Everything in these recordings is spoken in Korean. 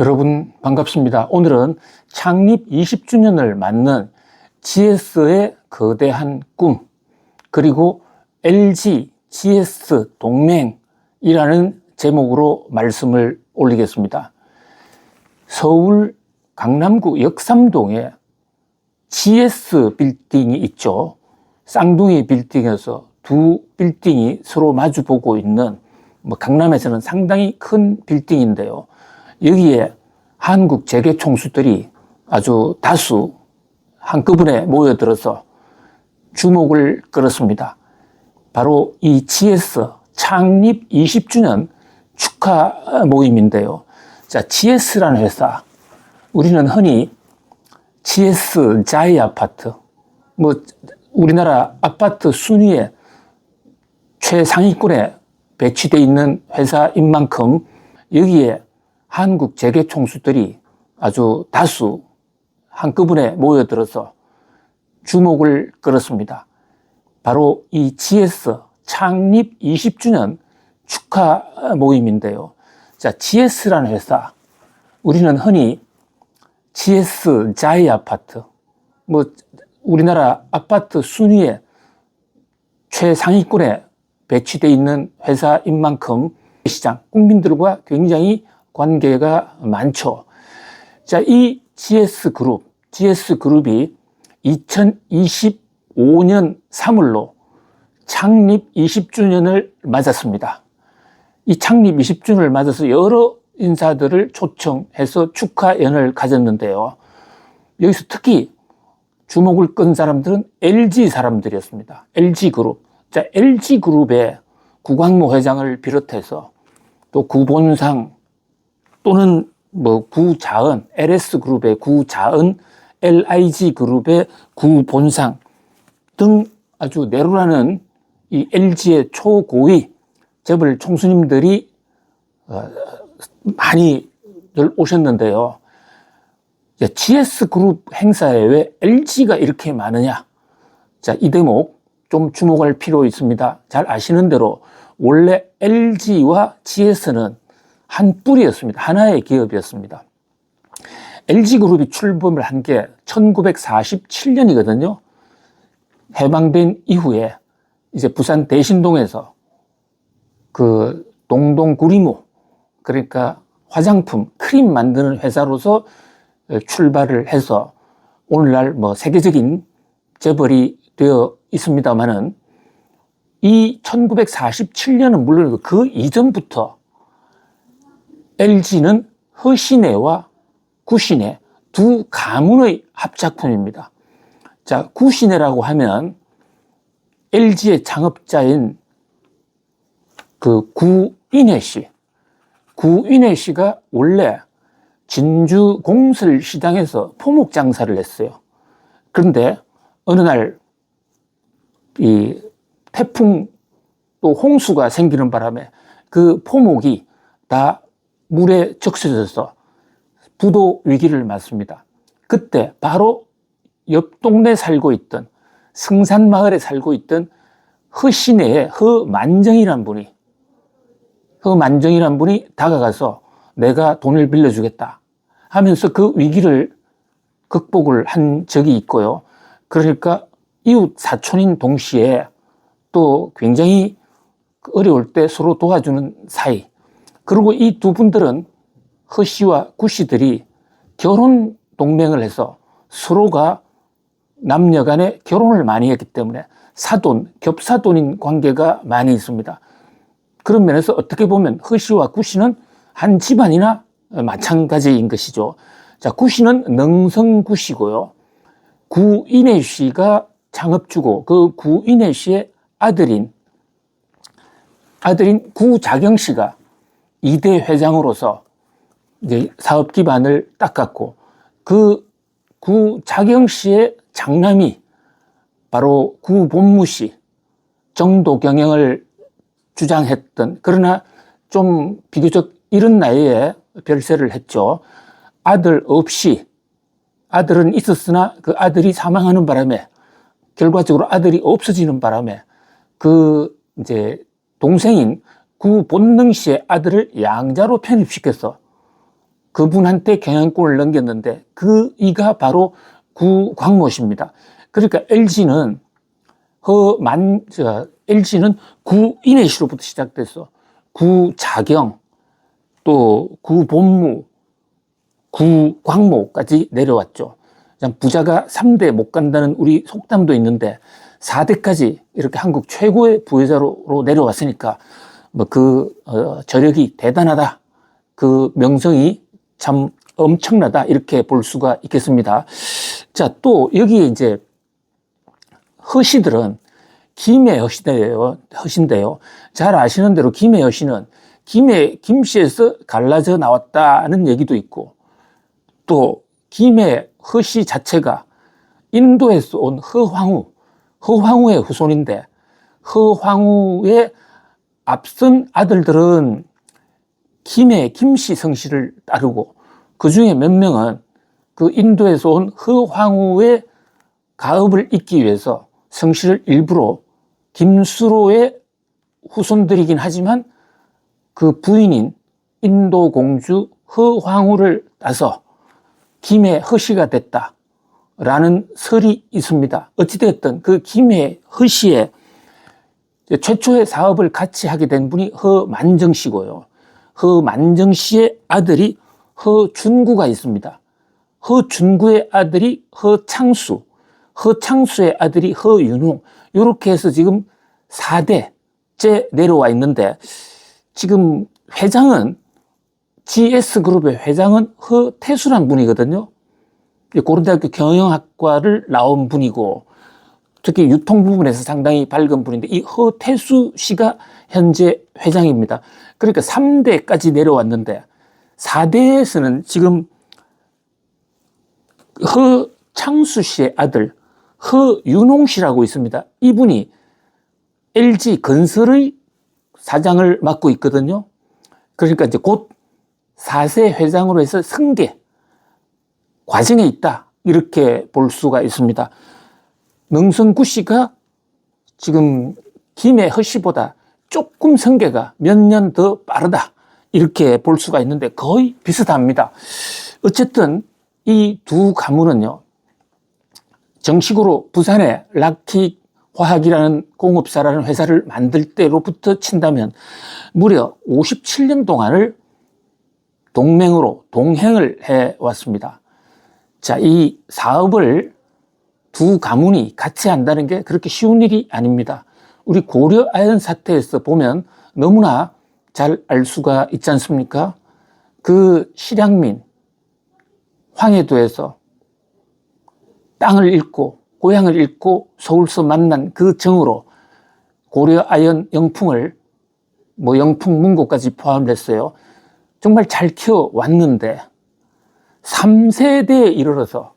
여러분 반갑습니다. 오늘은 창립 20주년을 맞는 GS의 거대한 꿈, 그리고 LG GS 동맹이라는 제목으로 말씀을 올리겠습니다. 서울 강남구 역삼동에 GS 빌딩이 있죠. 쌍둥이 빌딩에서 두 빌딩이 서로 마주보고 있는 강남에서는 상당히 큰 빌딩인데요. 여기에 한국 재계 총수들이 아주 다수 한꺼번에 모여들어서 주목을 끌었습니다. 바로 이 GS 창립 20주년 축하 모임인데요. 자, GS라는 회사, 우리는 흔히 GS 자이 아파트, 우리나라 아파트 순위에 최상위권에 배치되어 있는 회사인 만큼 여기에 한국 재계 총수들이 아주 다수 한꺼번에 모여들어서 주목을 끌었습니다. 바로 이 GS 창립 20주년 축하 모임인데요. 자, GS라는 회사, 우리는 흔히 GS 자이 아파트, 우리나라 아파트 순위에 최상위권에 배치되어 있는 회사인 만큼 시장, 국민들과 굉장히 관계가 많죠. 자, 이 GS그룹이 2025년 3월로 창립 20주년을 맞았습니다. 이 창립 20주년을 맞아서 여러 인사들을 초청해서 축하연을 가졌는데요. 여기서 특히 주목을 끈 사람들은 LG 사람들이었습니다. LG그룹. 자, LG그룹의 구광모 회장을 비롯해서 또 구본상 또는 구자은, LS그룹의 구자은, LIG그룹의 구본상 등 아주 내로라는 이 LG의 초고위 재벌 총수님들이 많이들 오셨는데요. GS그룹 행사에 왜 LG가 이렇게 많으냐? 자, 이 대목 좀 주목할 필요 있습니다. 잘 아시는 대로 원래 LG와 GS는 한 뿌리였습니다. 하나의 기업이었습니다. LG그룹이 출범을 한 게 1947년이거든요. 해방된 이후에 이제 부산 대신동에서 그 동동구리모, 그러니까 화장품, 크림 만드는 회사로서 출발을 해서 오늘날 세계적인 재벌이 되어 있습니다만은 이 1947년은 물론 그 이전부터 LG는 허신애와 구신애 두 가문의 합작품입니다. 자, 구신애라고 하면 LG의 창업자인 그 구인혜 씨가 원래 진주 공설 시장에서 포목 장사를 했어요. 그런데 어느 날 이 태풍 또 홍수가 생기는 바람에 그 포목이 다 물에 적셔져서 부도 위기를 맞습니다. 그때 바로 옆 동네 살고 있던 승산마을에 살고 있던 허신애의 허만정이라는 분이 다가가서 내가 돈을 빌려주겠다 하면서 그 위기를 극복을 한 적이 있고요. 그러니까 이웃 사촌인 동시에 또 굉장히 어려울 때 서로 도와주는 사이. 그리고 이 두 분들은 허 씨와 구 씨들이 결혼 동맹을 해서 서로가 남녀 간에 결혼을 많이 했기 때문에 사돈, 겹사돈인 관계가 많이 있습니다. 그런 면에서 어떻게 보면 허 씨와 구 씨는 한 집안이나 마찬가지인 것이죠. 자, 구 씨는 능성구 씨고요. 구인혜 씨가 창업주고 그 구인혜 씨의 아들인 구자경 씨가 2대 회장으로서 이제 사업 기반을 닦았고, 그 구자경 씨의 장남이 바로 구본무 씨, 정도 경영을 주장했던, 그러나 좀 비교적 이른 나이에 별세를 했죠. 아들은 있었으나 그 아들이 사망하는 바람에, 결과적으로 아들이 없어지는 바람에 이제 동생인 구본능 씨의 아들을 양자로 편입시켜서 그분한테 경영권을 넘겼는데 이가 바로 구광모 씨입니다. 그러니까 LG는 LG는 구인혜 씨로부터 시작돼서 구자경, 또 구본무, 구광모까지 내려왔죠. 부자가 3대 못 간다는 우리 속담도 있는데 4대까지 이렇게 한국 최고의 부여자로 내려왔으니까 저력이 대단하다. 그 명성이 참 엄청나다. 이렇게 볼 수가 있겠습니다. 자, 또 여기에 이제 허씨들은 김해 허씨인데요. 잘 아시는 대로 김해 허씨는 김씨에서 갈라져 나왔다는 얘기도 있고, 또 김해 허씨 자체가 인도에서 온 허황우의 후손인데, 허황우의 앞선 아들들은 김씨 성씨를 따르고, 그 중에 몇 명은 그 인도에서 온 허황우의 가업을 잇기 위해서 성씨를 일부러 김수로의 후손들이긴 하지만 그 부인인 인도 공주 허황우를 따서 김해 허씨가 됐다라는 설이 있습니다. 어찌됐든 그 김해 허씨의 최초의 사업을 같이 하게 된 분이 허만정 씨고요. 허만정 씨의 아들이 허준구가 있습니다. 허준구의 아들이 허창수, 허창수의 아들이 허윤홍, 이렇게 해서 지금 4대째 내려와 있는데, 지금 회장은 GS그룹의 회장은 허태수란 분이거든요. 고려대학교 경영학과를 나온 분이고, 특히 유통 부분에서 상당히 밝은 분인데, 이 허태수 씨가 현재 회장입니다. 그러니까 3대까지 내려왔는데 4대에서는 지금 허창수 씨의 아들 허윤홍 씨라고 있습니다. 이분이 LG 건설의 사장을 맡고 있거든요. 그러니까 이제 곧 4세 회장으로 해서 승계 과정에 있다, 이렇게 볼 수가 있습니다. 능성구 씨가 지금 김해 허씨보다 조금 승계가 몇 년 더 빠르다, 이렇게 볼 수가 있는데 거의 비슷합니다. 어쨌든 이 두 가문은요, 정식으로 부산에 락킥 화학이라는 공업사라는 회사를 만들 때로부터 친다면 무려 57년 동안을 동맹으로 동행을 해왔습니다. 자, 이 사업을 두 가문이 같이 한다는 게 그렇게 쉬운 일이 아닙니다. 우리 고려 아연 사태에서 보면 너무나 잘 알 수가 있지 않습니까? 그 실향민 황해도에서 땅을 잃고 고향을 잃고 서울서 만난 그 정으로 고려 아연 영풍을 영풍 문고까지 포함했어요. 정말 잘 키워왔는데 3세대에 이르러서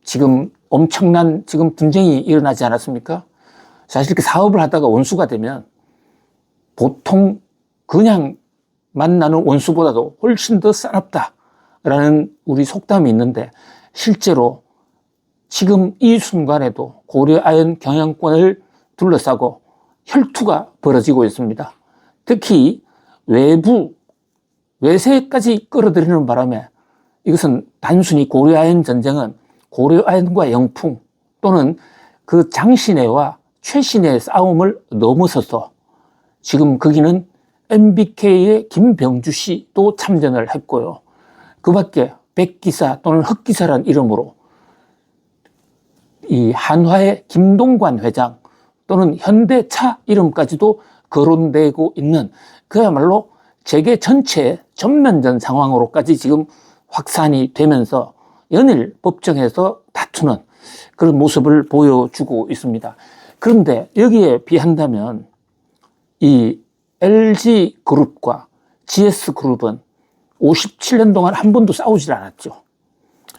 지금 엄청난 지금 분쟁이 일어나지 않았습니까? 사실 이렇게 사업을 하다가 원수가 되면 보통 그냥 만나는 원수보다도 훨씬 더 싸납다라는 우리 속담이 있는데, 실제로 지금 이 순간에도 고려 아연 경영권을 둘러싸고 혈투가 벌어지고 있습니다. 특히 외세까지 끌어들이는 바람에 이것은 단순히 고려 아연 전쟁은 고려 아연과 영풍 또는 그 장신혜와 최신혜의 싸움을 넘어서서 지금 거기는 MBK의 김병주 씨도 참전을 했고요. 그 밖에 백기사 또는 흑기사란 이름으로 이 한화의 김동관 회장 또는 현대차 이름까지도 거론되고 있는, 그야말로 재계 전체의 전면전 상황으로까지 지금 확산이 되면서 연일 법정에서 다투는 그런 모습을 보여주고 있습니다. 그런데 여기에 비한다면 이 LG그룹과 GS그룹은 57년 동안 한 번도 싸우질 않았죠.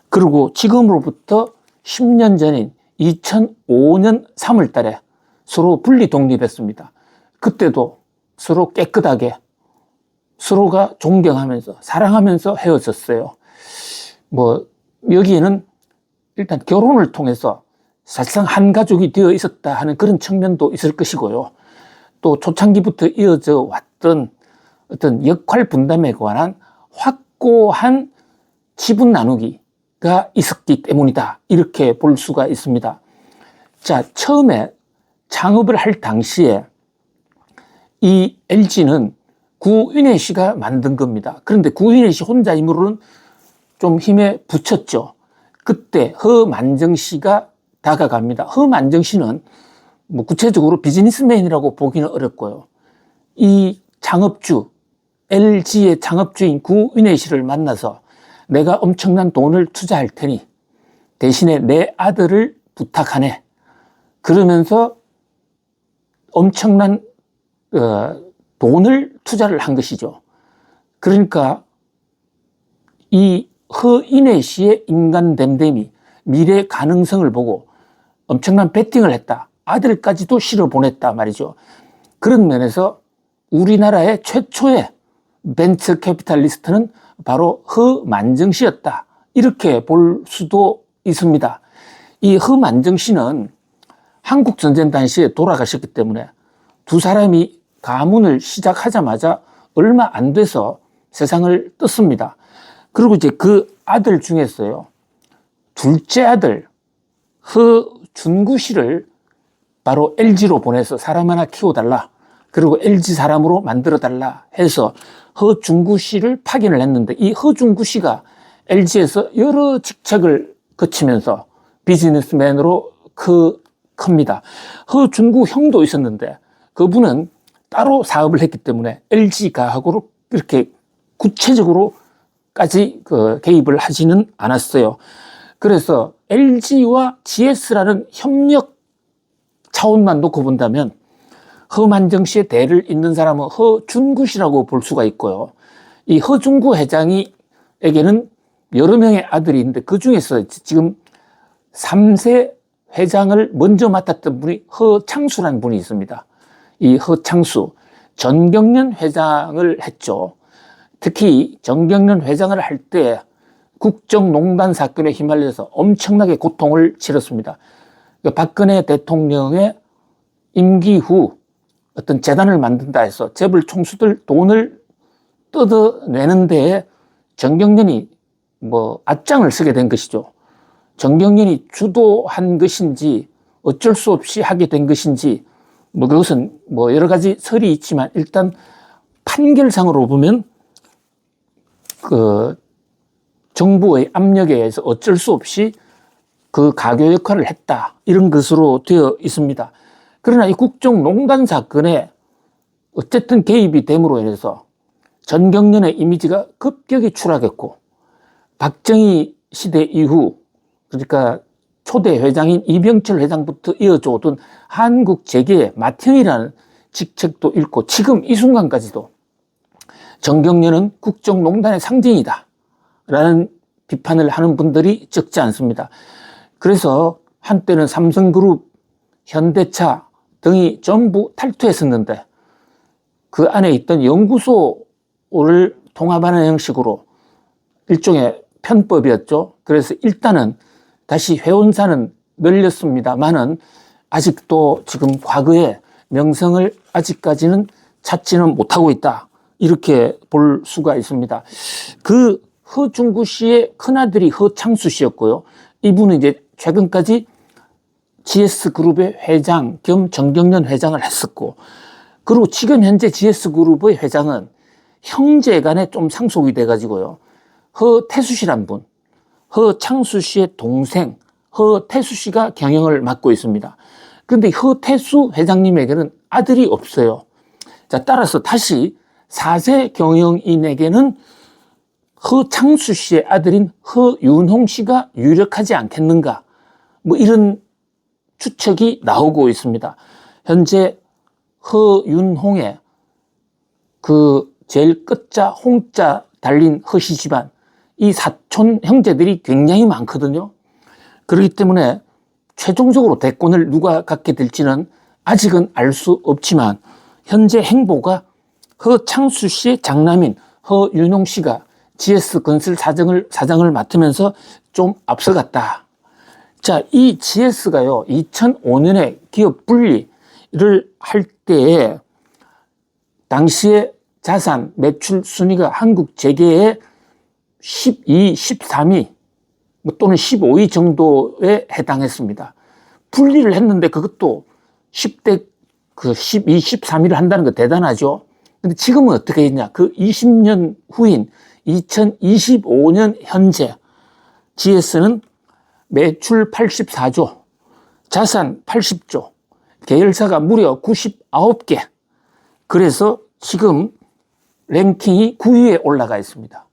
그리고 지금으로부터 10년 전인 2005년 3월 달에 서로 분리 독립했습니다. 그때도 서로 깨끗하게 서로가 존경하면서 사랑하면서 헤어졌어요. 여기에는 일단 결혼을 통해서 사실상 한 가족이 되어 있었다 하는 그런 측면도 있을 것이고요. 또 초창기부터 이어져 왔던 어떤 역할 분담에 관한 확고한 지분 나누기가 있었기 때문이다. 이렇게 볼 수가 있습니다. 자, 처음에 창업을 할 당시에 이 LG는 구윤회 씨가 만든 겁니다. 그런데 구윤회 씨 혼자 힘으로는 좀 힘에 붙였죠. 그때 허만정 씨가 다가갑니다. 허만정 씨는 뭐 구체적으로 비즈니스맨이라고 보기는 어렵고요. 이 창업주, LG의 창업주인 구윤회 씨를 만나서 내가 엄청난 돈을 투자할 테니 대신에 내 아들을 부탁하네. 그러면서 엄청난 돈을 투자를 한 것이죠. 그러니까 이 허인혜 씨의 인간 됨됨이, 미래 가능성을 보고 엄청난 베팅을 했다. 아들까지도 실어 보냈다 말이죠. 그런 면에서 우리나라의 최초의 벤처 캐피탈리스트는 바로 허만정 씨였다. 이렇게 볼 수도 있습니다. 이 허만정 씨는 한국전쟁 당시에 돌아가셨기 때문에 두 사람이 가문을 시작하자마자 얼마 안 돼서 세상을 떴습니다. 그리고 이제 그 아들 중에서요, 둘째 아들 허준구 씨를 바로 LG로 보내서 사람 하나 키워달라. 그리고 LG 사람으로 만들어달라 해서 허준구 씨를 파견을 했는데, 이 허준구 씨가 LG에서 여러 직책을 거치면서 비즈니스맨으로 큽니다. 허준구 형도 있었는데 그분은 따로 사업을 했기 때문에 LG가하고로 이렇게 구체적으로까지 개입을 하지는 않았어요. 그래서 LG와 GS라는 협력 차원만 놓고 본다면 허만정 씨의 대를 잇는 사람은 허준구 씨라고 볼 수가 있고요. 이 허준구 회장에게는 여러 명의 아들이 있는데 그 중에서 지금 3세 회장을 먼저 맡았던 분이 허창수라는 분이 있습니다. 이 허창수, 전경련 회장을 했죠. 특히 전경련 회장을 할 때 국정농단 사건에 휘말려서 엄청나게 고통을 치렀습니다. 박근혜 대통령의 임기 후 어떤 재단을 만든다 해서 재벌 총수들 돈을 뜯어내는 데에 전경련이 앞장을 서게 된 것이죠. 전경련이 주도한 것인지 어쩔 수 없이 하게 된 것인지 그것은 여러 가지 설이 있지만 일단 판결상으로 보면 정부의 압력에 의해서 어쩔 수 없이 그 가교 역할을 했다. 이런 것으로 되어 있습니다. 그러나 이 국정농단 사건에 어쨌든 개입이 됨으로 인해서 전경련의 이미지가 급격히 추락했고, 박정희 시대 이후, 그러니까 초대 회장인 이병철 회장부터 이어져 오던 한국 재계의 맏형이라는 직책도 잃고, 지금 이 순간까지도 전경련은 국정농단의 상징이다 라는 비판을 하는 분들이 적지 않습니다. 그래서 한때는 삼성그룹, 현대차 등이 전부 탈퇴했었는데 그 안에 있던 연구소를 통합하는 형식으로 일종의 편법이었죠. 그래서 일단은 다시 회원사는 늘렸습니다만은 아직도 지금 과거의 명성을 아직까지는 찾지는 못하고 있다. 이렇게 볼 수가 있습니다. 그 허준구 씨의 큰아들이 허창수 씨였고요. 이분은 이제 최근까지 GS그룹의 회장 겸 전경련 회장을 했었고, 그리고 지금 현재 GS그룹의 회장은 형제 간에 좀 상속이 돼가지고요. 허태수 씨란 분, 허창수 씨의 동생 허태수 씨가 경영을 맡고 있습니다. 그런데 허태수 회장님에게는 아들이 없어요. 자, 따라서 다시 4세 경영인에게는 허창수 씨의 아들인 허윤홍 씨가 유력하지 않겠는가, 이런 추측이 나오고 있습니다. 현재 허윤홍의 제일 끝자 홍자 달린 허씨 집안, 이 사촌 형제들이 굉장히 많거든요. 그렇기 때문에 최종적으로 대권을 누가 갖게 될지는 아직은 알 수 없지만 현재 행보가 허창수 씨의 장남인 허윤홍 씨가 GS건설 사장을 맡으면서 좀 앞서갔다. 자, 이 GS가요, 2005년에 기업 분리를 할 때에 당시에 자산 매출 순위가 한국 재계의 12, 13위 또는 15위 정도에 해당했습니다. 분리를 했는데 그것도 10대 12, 13위를 한다는 거 대단하죠. 근데 지금은 어떻게 했냐? 그 20년 후인 2025년 현재 GS는 매출 84조, 자산 80조, 계열사가 무려 99개. 그래서 지금 랭킹이 9위에 올라가 있습니다.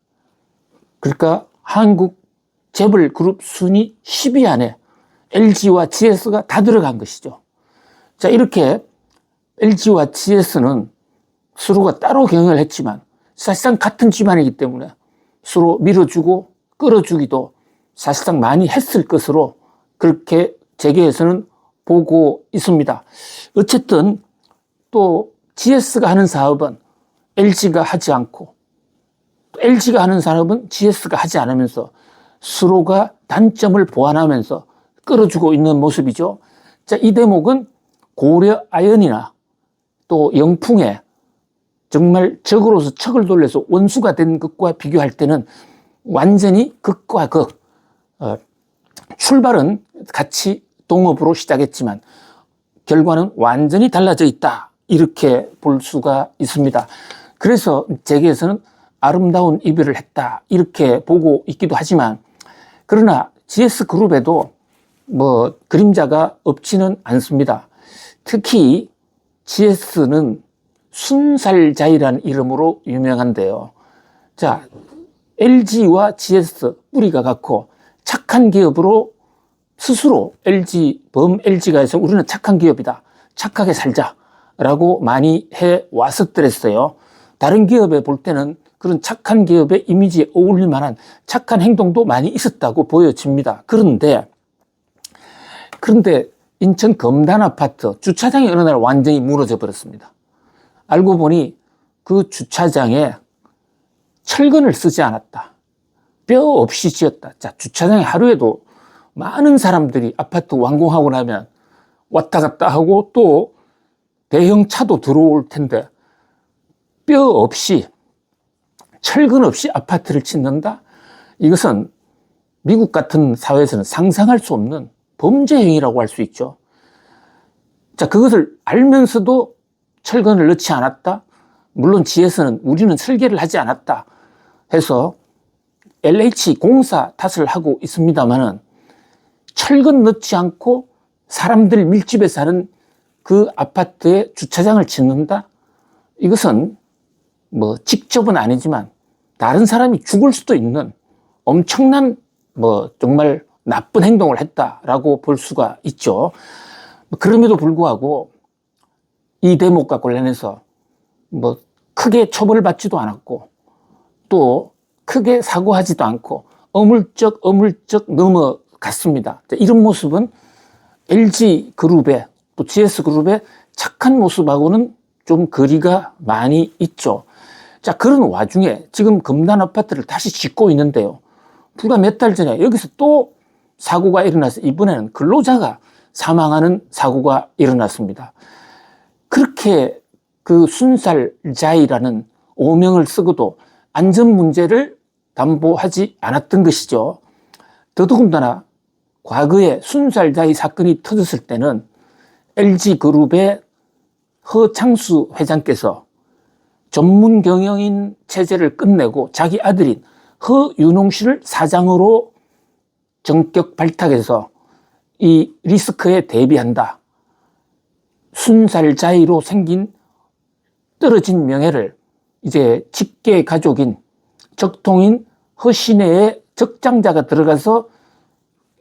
그러니까 한국 재벌 그룹 순위 10위 안에 LG와 GS가 다 들어간 것이죠. 자, 이렇게 LG와 GS는 서로가 따로 경영을 했지만 사실상 같은 집안이기 때문에 서로 밀어주고 끌어주기도 사실상 많이 했을 것으로 그렇게 재계에서는 보고 있습니다. 어쨌든 또 GS가 하는 사업은 LG가 하지 않고 LG가 하는 사업은 GS가 하지 않으면서 서로가 단점을 보완하면서 끌어주고 있는 모습이죠. 자, 이 대목은 고려 아연이나 또 영풍에 정말 적으로서 척을 돌려서 원수가 된 것과 비교할 때는 완전히 극과 극. 출발은 같이 동업으로 시작했지만 결과는 완전히 달라져 있다. 이렇게 볼 수가 있습니다. 그래서 재계에서는 아름다운 이별을 했다. 이렇게 보고 있기도 하지만 그러나 GS그룹에도 뭐 그림자가 없지는 않습니다. 특히 GS는 순살자이라는 이름으로 유명한데요. 자, LG와 GS 뿌리가 같고 착한 기업으로 스스로 범 LG가 해서 우리는 착한 기업이다. 착하게 살자라고 많이 해왔었더랬어요. 다른 기업에 볼 때는 그런 착한 기업의 이미지에 어울릴 만한 착한 행동도 많이 있었다고 보여집니다. 그런데 인천 검단 아파트 주차장이 어느 날 완전히 무너져 버렸습니다. 알고 보니 그 주차장에 철근을 쓰지 않았다. 뼈 없이 지었다. 자, 주차장에 하루에도 많은 사람들이 아파트 완공하고 나면 왔다 갔다 하고 또 대형 차도 들어올 텐데 뼈 없이 철근 없이 아파트를 짓는다? 이것은 미국 같은 사회에서는 상상할 수 없는 범죄 행위라고 할 수 있죠. 자, 그것을 알면서도 철근을 넣지 않았다? 물론 GS는 우리는 설계를 하지 않았다 해서 LH 공사 탓을 하고 있습니다만은 철근 넣지 않고 사람들 밀집해 사는 그 아파트에 주차장을 짓는다? 이것은 뭐 직접은 아니지만 다른 사람이 죽을 수도 있는 엄청난 정말 나쁜 행동을 했다라고 볼 수가 있죠. 그럼에도 불구하고 이 대목과 관련해서 크게 처벌받지도 않았고 또 크게 사고하지도 않고 어물쩍 넘어갔습니다. 이런 모습은 LG그룹의 또 GS그룹의 착한 모습하고는 좀 거리가 많이 있죠. 자, 그런 와중에 지금 검단 아파트를 다시 짓고 있는데요. 불과 몇 달 전에 여기서 또 사고가 일어나서 이번에는 근로자가 사망하는 사고가 일어났습니다. 그렇게 그 순살자이라는 오명을 쓰고도 안전 문제를 담보하지 않았던 것이죠. 더더군다나 과거에 순살자이 사건이 터졌을 때는 LG그룹의 허창수 회장께서 전문 경영인 체제를 끝내고 자기 아들인 허윤홍 씨를 사장으로 전격 발탁해서 이 리스크에 대비한다. 순살자이로 생긴 떨어진 명예를 이제 직계 가족인 적통인 허신혜의 적장자가 들어가서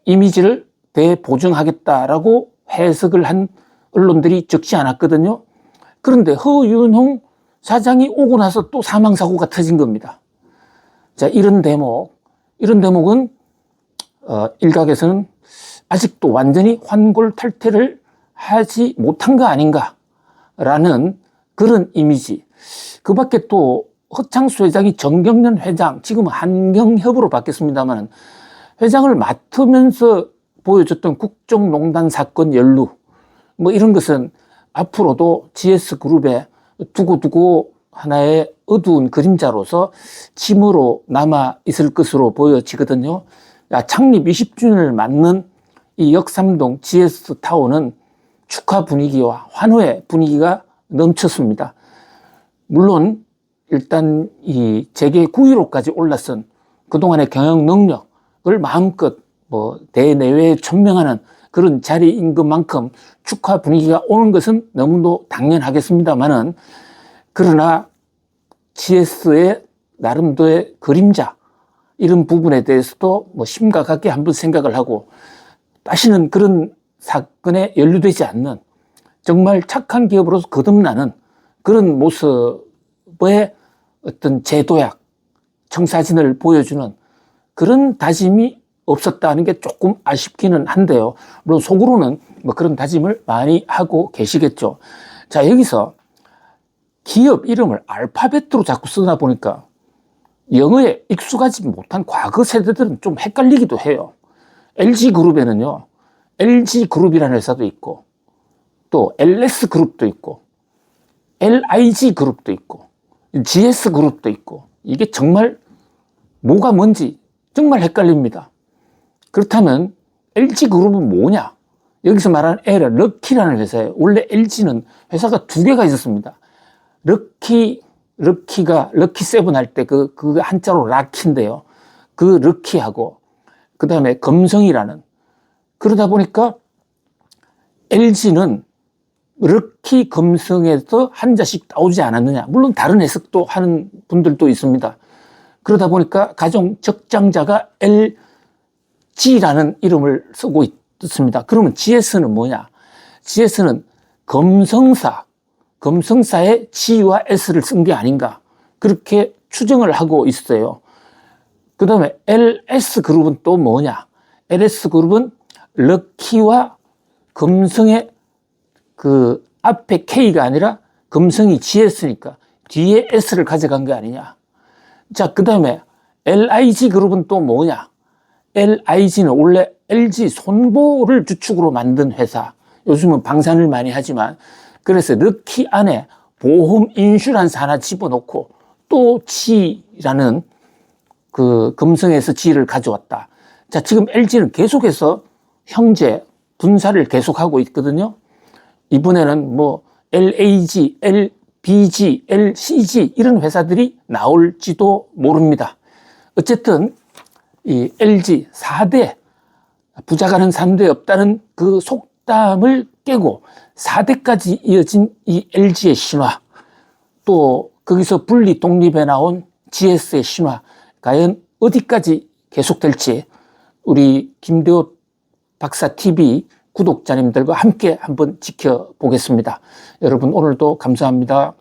이미지를 대보증하겠다라고 해석을 한 언론들이 적지 않았거든요. 그런데 허윤홍 사장이 오고 나서 또 사망사고가 터진 겁니다. 자, 이런 대목은 일각에서는 아직도 완전히 환골탈태를 하지 못한 거 아닌가라는 그런 이미지. 그 밖에 또 허창수 회장이 정경련 회장, 지금은 한경협으로 바뀌었습니다만 회장을 맡으면서 보여줬던 국정농단 사건 연루, 이런 것은 앞으로도 GS그룹에 두고두고 하나의 어두운 그림자로서 침으로 남아 있을 것으로 보여지거든요. 창립 20주년을 맞는 이 역삼동 GS타워는 축하 분위기와 환호의 분위기가 넘쳤습니다. 물론 일단 이 재계 9위로까지 올라선 그동안의 경영 능력을 마음껏 대내외에 천명하는 그런 자리인 것만큼 축하 분위기가 오는 것은 너무도 당연하겠습니다만은, 그러나 GS의 나름대로의 그림자, 이런 부분에 대해서도 심각하게 한번 생각을 하고, 다시는 그런 사건에 연루되지 않는 정말 착한 기업으로서 거듭나는 그런 모습의 어떤 제도약, 청사진을 보여주는 그런 다짐이 없었다는 게 조금 아쉽기는 한데요. 물론 속으로는 그런 다짐을 많이 하고 계시겠죠. 자, 여기서 기업 이름을 알파벳으로 자꾸 쓰다 보니까 영어에 익숙하지 못한 과거 세대들은 좀 헷갈리기도 해요. LG그룹에는요, LG그룹이라는 회사도 있고, 또 LS그룹도 있고, LIG그룹도 있고, GS그룹도 있고, 이게 정말 뭐가 뭔지 정말 헷갈립니다. 그렇다면 LG그룹은 뭐냐? 여기서 말하는 L, 럭키라는 회사예요. 원래 LG는 회사가 두 개가 있었습니다. 럭키가 럭키7 할 때 그 한자로 락키인데요. 그 럭키하고, 그 다음에 금성이라는, 그러다 보니까 LG는 럭키 금성에서 한자씩 나오지 않았느냐. 물론 다른 해석도 하는 분들도 있습니다. 그러다 보니까 가정 적장자가 LG라는 이름을 쓰고 있습니다. 그러면 GS는 뭐냐? GS는 금성사의 G와 S를 쓴 게 아닌가, 그렇게 추정을 하고 있어요. 그 다음에 LS그룹은 또 뭐냐? LS그룹은 럭키와 금성의 그 앞에 K가 아니라 금성이 GS니까 뒤에 S를 가져간 게 아니냐. 자, 그 다음에 LIG그룹은 또 뭐냐? LIG는 원래 LG 손보를 주축으로 만든 회사. 요즘은 방산을 많이 하지만, 그래서 럭키 안에 보험 인슈란스 하나 집어넣고 또 G라는 그 금성에서 G를 가져왔다. 자, 지금 LG는 계속해서 형제 분사를 계속하고 있거든요. 이번에는 LAG, LBG, LCG 이런 회사들이 나올지도 모릅니다. 어쨌든 이 LG 4대, 부자가는 3대 없다는 그 속담을 깨고 4대까지 이어진 이 LG의 신화, 또 거기서 분리 독립해 나온 GS의 신화, 과연 어디까지 계속될지 우리 김대호 박사TV 구독자님들과 함께 한번 지켜보겠습니다. 여러분, 오늘도 감사합니다.